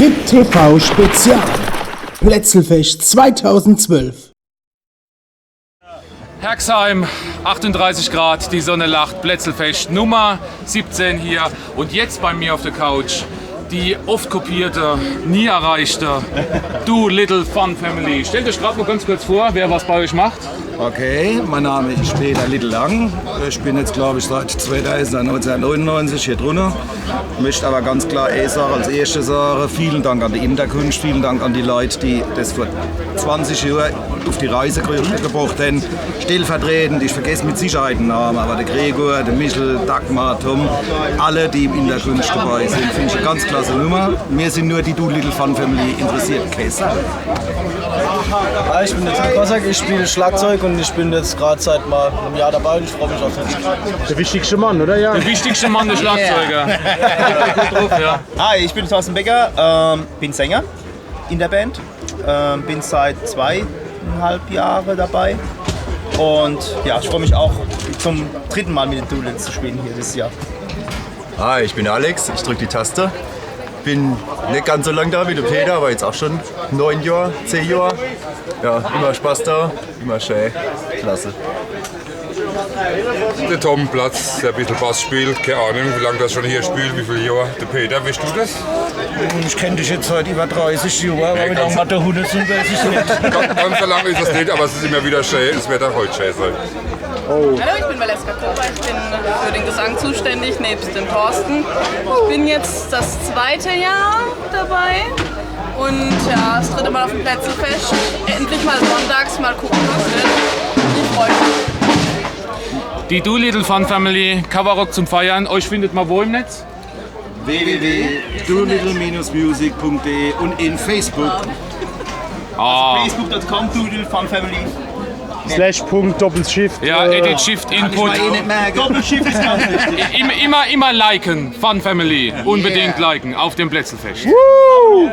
Trip TV Spezial. Plätzelfest 2012. Herxheim, 38 Grad, die Sonne lacht, Plätzelfest Nummer 17 hier. Und jetzt bei mir auf der Couch die oft kopierte, nie erreichte Do Little Fun Family. Stellt euch gerade mal ganz kurz vor, wer was bei euch macht. Okay, mein Name ist Peter Little Lang. Ich bin jetzt, glaube ich, seit 1999 hier drunter. Ich möchte aber ganz klar sagen, als erste sagen, vielen Dank an die Interkunft, vielen Dank an die Leute, die das vor 20 Jahren auf die Reise gebracht haben. Stellvertretend, ich vergesse mit Sicherheit den Namen, aber der Gregor, der Michel, Dagmar, Tom, alle, die im Interkunft dabei sind, finde ich eine ganz klasse Nummer. Wir sind nur die Do Little Fun Family interessiert. Hi, ich bin der Tim Kossack, ich spiele Schlagzeug und ich bin jetzt gerade seit mal einem Jahr dabei und ich freue mich auf den Sieg. Der wichtigste Mann, oder? Ja. Der wichtigste Mann, der Schlagzeuger. Gut drauf, ja. Hi, ich bin Thorsten Becker, bin Sänger in der Band, bin seit 2,5 Jahren dabei und ja, ich freue mich auch zum 3. Mal mit den Do Littles zu spielen hier dieses Jahr. Hi, ich bin Alex, ich drücke die Taste. Bin nicht ganz so lange da wie der Peter, aber jetzt auch schon 9 Jahre, 10 Jahre. Ja, immer Spaß da, immer schön, klasse. Der Tom Platz, der ein bisschen Bass spielt, keine Ahnung, wie lange das schon hier spielt, wie viele Jahre. Der Peter, weißt du das? Ich kenne dich jetzt seit über 30 Jahren, aber mit auch mal der Hunde sind, weiß ich nicht. Ganz so lange ist es nicht, aber es ist immer wieder schön, es wird auch heute schön sein. Hallo, ich bin Valeska Kober, ich bin für den Gesang zuständig, nebst dem Thorsten. Ich bin jetzt das 2. Jahr dabei und ja, das 3. Mal auf dem Plätzelfest. Endlich mal sonntags, mal gucken, was wird. Ich freue mich. Die Do Little Fun Family, Coverrock zum Feiern. Euch findet man wo im Netz? www.dolittle-music.de und in Facebook. Facebook.com, Do Little Fun Family. /Punkt Doppelshift. Ja, Edit Shift Input. Doppelschiff ist ganz wichtig. Immer liken, Fun Family. Unbedingt liken auf dem Plätzelfest. Woo!